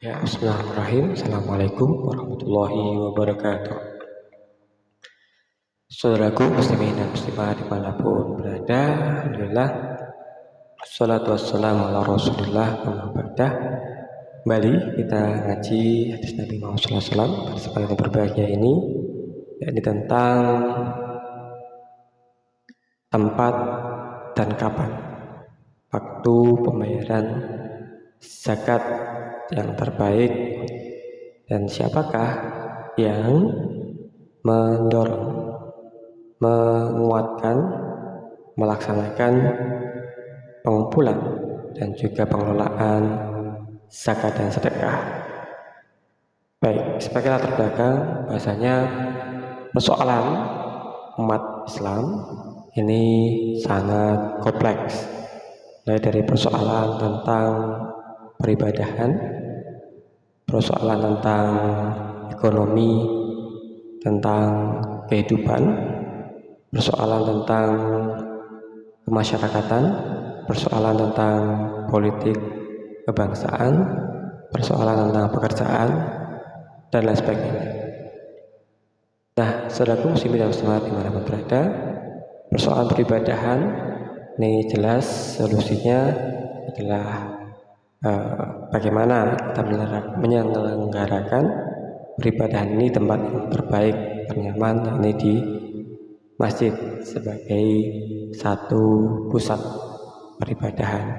Ya, bismillahirrahmanirrahim. Assalamualaikum warahmatullahi wabarakatuh. Saudaraku muslimin dan muslimat dimanapun berada, alhamdulillah, wassalatu wassalamu ala rasulillah amma ba'dah. Kembali kita ngaji hadis Nabi Muhammad SAW pada kesempatan yang berbahagia ini, yakni tentang tempat dan kapan waktu pembayaran zakat yang terbaik dan siapakah yang mendorong, menguatkan, melaksanakan pengumpulan dan juga pengelolaan zakat dan sedekah. Baik, sebagai latar belakang bahasanya persoalan umat Islam ini sangat kompleks, mulai dari persoalan tentang peribadahan, persoalan tentang ekonomi, tentang kehidupan, persoalan tentang kemasyarakatan, persoalan tentang politik kebangsaan, persoalan tentang pekerjaan, dan lain sebagainya. Nah, saudaraku muslimin dan muslimat dimanapun berada, persoalan peribadahan ini jelas solusinya adalah bagaimana kita menyelenggarakan peribadahan ini tempat yang terbaik, ternyaman, ini di masjid sebagai satu pusat peribadahan.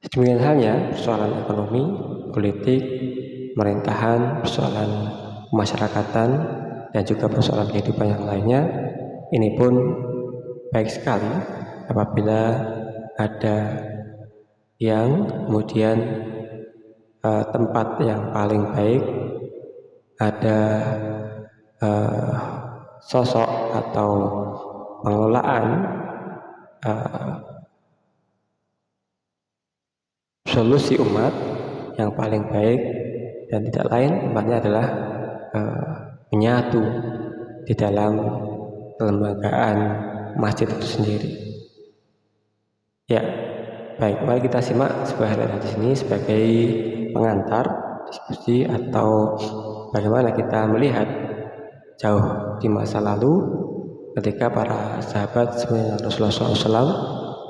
Demikian halnya persoalan ekonomi, politik, pemerintahan, persoalan kemasyarakatan, dan juga persoalan kehidupan yang lainnya. Ini pun baik sekali apabila ada yang kemudian tempat yang paling baik, ada sosok atau pengelolaan solusi umat yang paling baik, dan tidak lain tempatnya adalah menyatu di dalam kelembagaan masjid itu sendiri. Ya, baik, mari kita simak sebuah hadis ini sebagai pengantar diskusi atau bagaimana kita melihat jauh di masa lalu ketika para sahabat sebenarnya Rasulullah SAW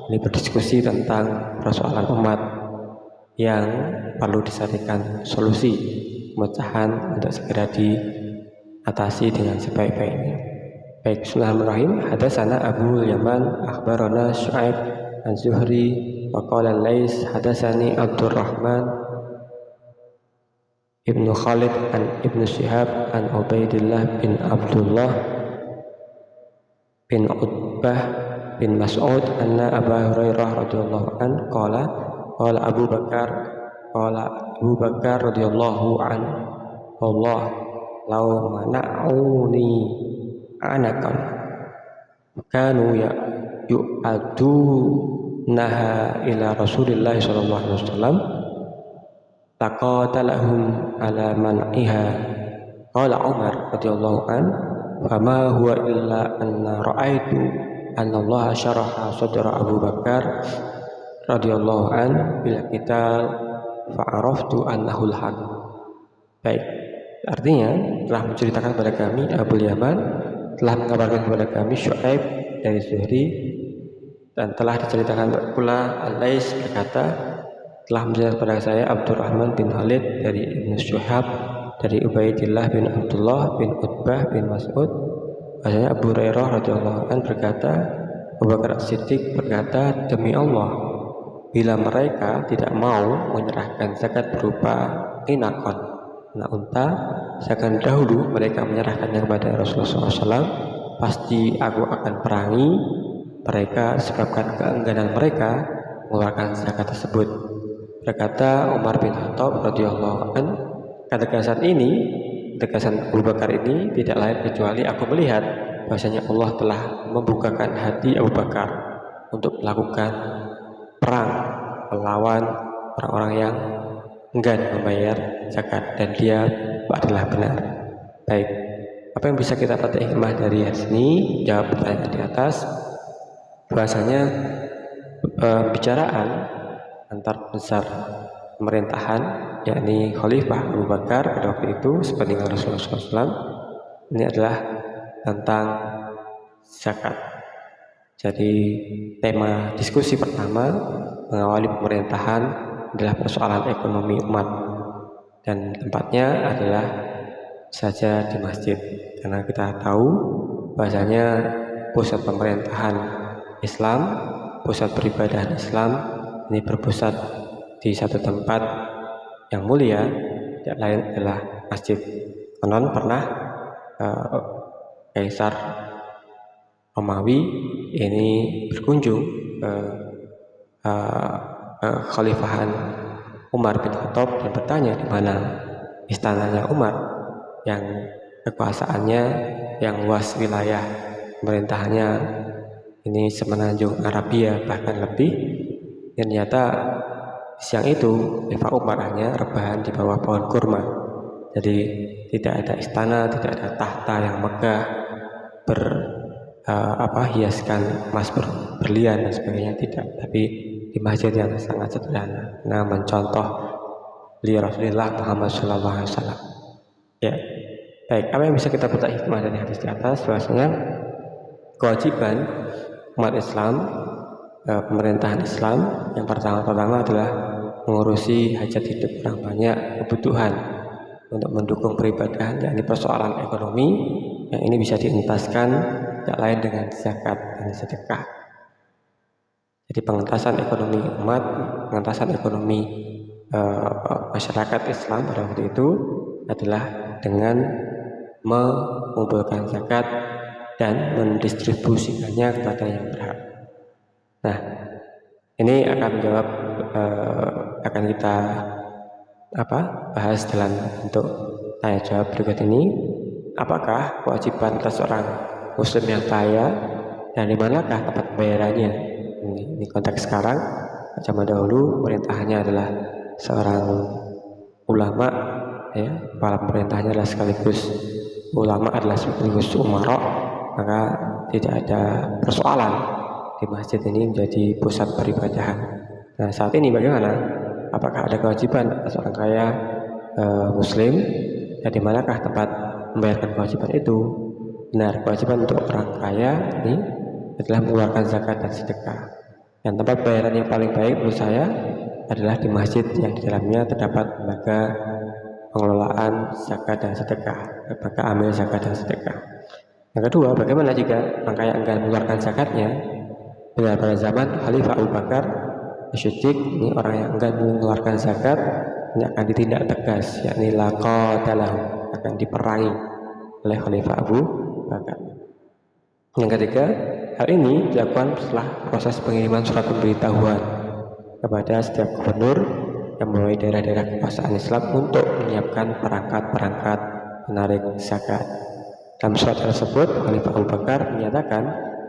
ini berdiskusi tentang persoalan umat yang perlu disarikan solusi pemecahan untuk segera diatasi dengan sebaik-baiknya. Baik, bismillahirrahmanirrahim. Hadatsana Abu Yaman akhbarana Syu'aib an Zuhri wa qala Lais hadatsani Abdurrahman ibnu Khalid an ibnu Syihab an Ubaidillah bin Abdullah bin Utbah bin Mas'ud anna Abu Hurairah radhiyallahu an qala Abu Bakar radhiyallahu an Allah law mana'uni anakan kanu yu'adunaha ila Rasulillah sallallahu alaihi wasallam laqatalahum ala man'iha. Qala Umar radhiyallahu an fama huwa illa anna ra'aitu anna Allah syaraha sadra Abu Bakar radhiyallahu an bil qital fa'araftu annahu al-haq. Baik, artinya telah menceritakan kepada kami Abu Yaman, telah mengabarkan kepada kami Syu'aib dari Zuhri, dan telah diceritakan pula Al-Lais berkata, telah menceritakan kepada saya Abdurrahman bin Khalid dari Ibnu Syihab dari Ubaidillah bin Abdullah bin Utbah bin Mas'ud, bahasanya Abu Hurairah radhiyallahu an berkata, Abu Bakar As-Siddiq berkata, demi Allah, bila mereka tidak mau menyerahkan zakat berupa inakon, anak unta, seakan dahulu mereka menyerahkannya kepada Rasulullah SAW, pasti aku akan perangi mereka sebabkan keengganan mereka mengeluarkan zakat tersebut. Berkata Umar bin Khattab radhiyallahu an, ketegasan Abu Bakar ini tidak lain kecuali aku melihat bahwasanya Allah telah membukakan hati Abu Bakar untuk melakukan perang melawan orang-orang yang enggan membayar zakat, dan dia adalah benar. Baik, apa yang bisa kita petik hikmah dari hadis ini? Jawab pertanyaan di atas. Bahasanya pembicaraan antar besar pemerintahan, yakni Khalifah Abu Bakar pada waktu itu sepeninggal Rasulullah SAW. Ini adalah tentang zakat. Jadi tema diskusi pertama mengawali pemerintahan adalah persoalan ekonomi umat, dan tempatnya adalah saja di masjid, karena kita tahu bahasanya pusat pemerintahan Islam, pusat peribadahan Islam ini berpusat di satu tempat yang mulia, tidak lain adalah masjid. Konon pernah Kaisar Romawi ini berkunjung ke Khalifahan Umar bin Khattab dan bertanya di mana istananya Umar yang kekuasaannya, yang luas wilayah pemerintahannya ini semenanjung Arabia bahkan lebih. Dan ternyata siang itu Khalifah Umar hanya rebahan di bawah pohon kurma. Jadi tidak ada istana, tidak ada tahta yang megah hiaskan emas berlian dan sebagainya, tidak. Tapi di masjid yang sangat sederhana, nah mencontoh beliau Rasulullah Muhammad SAW. Ya, baik. Apa yang bisa kita petik hikmah dari hadis di atas? Bahwasanya kewajiban umat Islam, pemerintahan Islam yang pertama adalah mengurusi hajat hidup orang banyak, kebutuhan untuk mendukung peribadahan, yakni persoalan ekonomi yang ini bisa dientaskan tidak lain dengan zakat dan sedekah. Jadi pengentasan ekonomi umat, pengentasan ekonomi masyarakat Islam pada waktu itu adalah dengan mengumpulkan zakat dan mendistribusikannya kepada yang berhak. Nah, ini akan menjawab akan kita bahas dalam bentuk tanya jawab berikut ini. Apakah kewajiban atas seorang muslim yang kaya dan di manakah tempat pembayarannya? Ini konteks sekarang. Zaman dahulu pemerintahannya adalah seorang ulama, ya, kepala pemerintahannya adalah sekaligus ulama, adalah sekaligus umara, maka tidak ada persoalan di masjid ini menjadi pusat peribadahan. Nah, saat ini bagaimana? Apakah ada kewajiban atas orang kaya muslim dan di manakah tempat membayarkan kewajiban itu? Benar, kewajiban untuk orang kaya ini adalah mengeluarkan zakat dan sedekah. Dan tempat bayaran yang paling baik menurut saya adalah di masjid yang di dalamnya terdapat lembaga pengelolaan zakat dan sedekah, lembaga amil zakat dan sedekah. Yang kedua, bagaimana jika orang kaya enggan mengeluarkan zakatnya? Benar, pada zaman Khalifah Abu Bakar As-Siddiq, ini orang yang enggan mengeluarkan zakat ini akan ditindak tegas, yakni laqatalahu, akan diperangi oleh Khalifah Abu Bakar. Yang ketiga, hal ini dilakukan setelah proses pengiriman surat pemberitahuan kepada setiap gubernur yang melalui daerah-daerah kekuasaan Islam untuk menyiapkan perangkat-perangkat menarik zakat. Dalam surat tersebut, Khalifah Abu Bakar menyatakan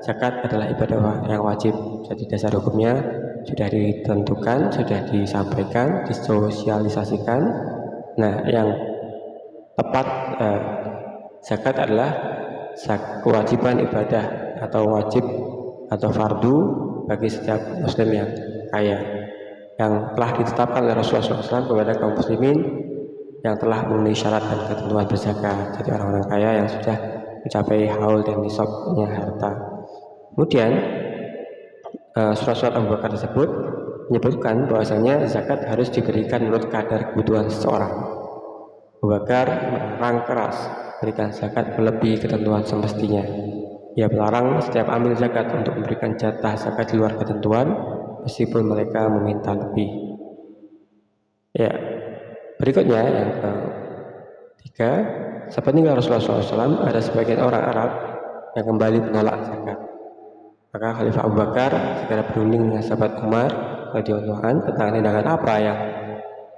zakat adalah ibadah yang wajib. Jadi dasar hukumnya sudah ditentukan, sudah disampaikan, disosialisasikan. Nah, yang tepat zakat adalah kewajiban ibadah atau wajib atau fardu bagi setiap muslim yang kaya, yang telah ditetapkan oleh Rasulullah SAW kepada kaum muslimin yang telah memenuhi syarat dan ketentuan berzakat. Jadi orang-orang kaya yang sudah mencapai haul dan nisabnya harta. Kemudian surat-surat Abu Bakar tersebut menyebutkan bahwasanya zakat harus diberikan menurut kadar kebutuhan seseorang. Abu Bakar melarang keras berikan zakat melebihi ketentuan semestinya. Ia melarang setiap amil zakat untuk memberikan jatah zakat di luar ketentuan meskipun mereka meminta lebih. Ya, berikutnya yang ketiga, sepeninggal Rasulullah SAW ada sebagian orang Arab yang kembali menolak zakat. Maka Khalifah Abu Bakar segera berunding dengan sahabat Umar radhiyallahu anhu tentang tindakan apa yang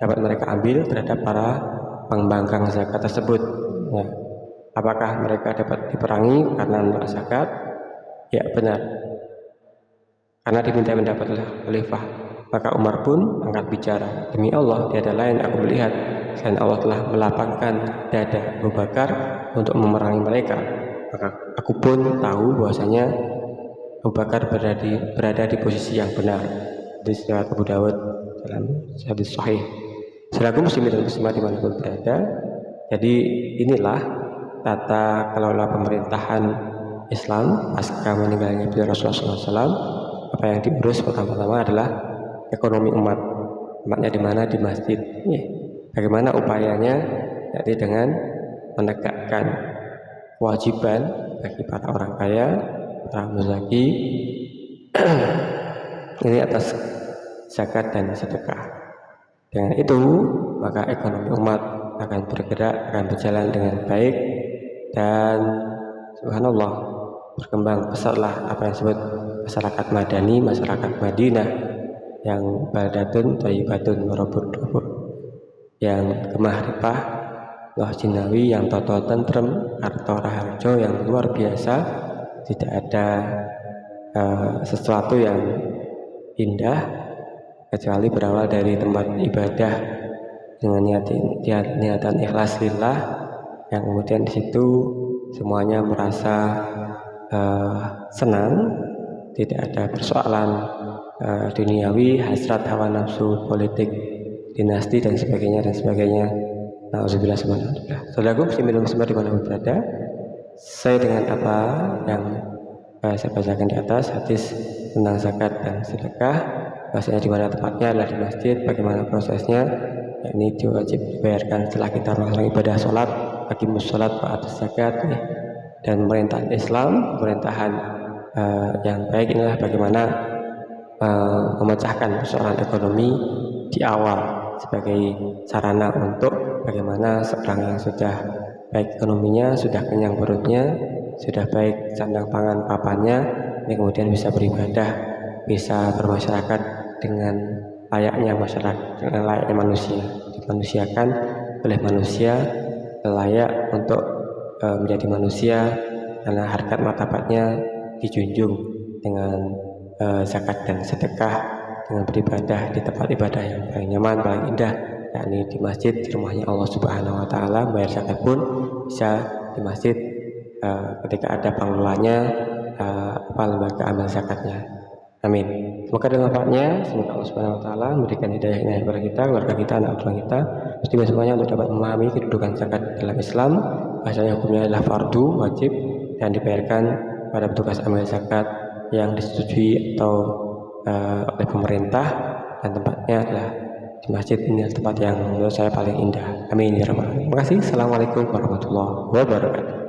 dapat mereka ambil terhadap para pembangkang zakat tersebut. Ya. Apakah mereka dapat diperangi karena menolak zakat? Ya, benar. Karena diminta pendapat oleh Khalifah. Maka Umar pun angkat bicara, demi Allah, tiada lain aku melihat selain Allah telah melapangkan dada Abu Bakar untuk memerangi mereka. Maka aku pun tahu bahwasanya Abu Bakar berada di posisi yang benar. Di riwayat Abu Dawud dalam hadis sahih. Saudaraku muslimin dan muslimat dimanapun berada, jadi inilah tata kelola pemerintahan Islam pasca meninggalnya beliau Rasulullah SAW. Apa yang diurus pertama-tama adalah ekonomi umatnya di mana di masjid. Bagaimana upayanya? Yaitu dengan menegakkan kewajiban bagi para orang kaya, para muzaki ini atas zakat dan sedekah. Dengan itu maka ekonomi umat akan bergerak, akan berjalan dengan baik, dan subhanallah berkembang pesatlah apa yang disebut masyarakat Madani, masyarakat Madinah yang baldatun thayyibatun warabun ghafur, yang gemah ripah, loh jinawi, yang toto tentrem, harta raharjo yang luar biasa, tidak ada sesuatu yang indah kecuali berawal dari tempat ibadah dengan niatan ikhlas lillah, yang kemudian di situ semuanya merasa senang, tidak ada persoalan duniawi, hasrat hawa nafsu, politik, dinasti dan sebagainya dan sebagainya. Nauzubillah subhanallah. Saudaraku muslimin muslimat di mana berada, saya dengan apa yang saya bacakan di atas hadis tentang zakat dan sedekah, bahasanya di mana tempatnya adalah di masjid. Bagaimana prosesnya? Ini wajib dibayarkan setelah kita melaksanakan ibadah sholat, aqimus sholat wa atuz zakat. Dan pemerintahan Islam, pemerintahan yang baik inilah bagaimana memecahkan persoalan ekonomi di awal sebagai sarana untuk bagaimana seorang yang sudah baik ekonominya, sudah kenyang perutnya, sudah baik sandang pangan papannya, ini kemudian bisa beribadah, bisa bermasyarakat dengan layaknya masyarakat, dengan layaknya manusia, dimanusiakan oleh manusia, layak untuk menjadi manusia karena harkat martabatnya dijunjung dengan zakat dan sedekah, dengan beribadah di tempat ibadah yang paling nyaman, paling indah, yakni di masjid, di rumahnya Allah Subhanahu wa taala. Bayar zakat pun bisa di masjid ketika ada pengelolanya, lembaga amal zakatnya. Amin. Semoga dengan manfaatnya, semoga Allah Subhanahu wa taala memberikan hidayahnya kepada kita, keluarga kita, anak orang kita, muslimin semuanya untuk dapat memahami kedudukan zakat dalam Islam. Bahasanya hukumnya adalah fardu, wajib, dan dibayarkan pada petugas amal zakat yang disetujui atau oleh pemerintah, dan tempatnya adalah di masjid. Ini tempat yang menurut saya paling indah. Amin ya rabbal alamin. Terima kasih. Assalamualaikum warahmatullahi wabarakatuh.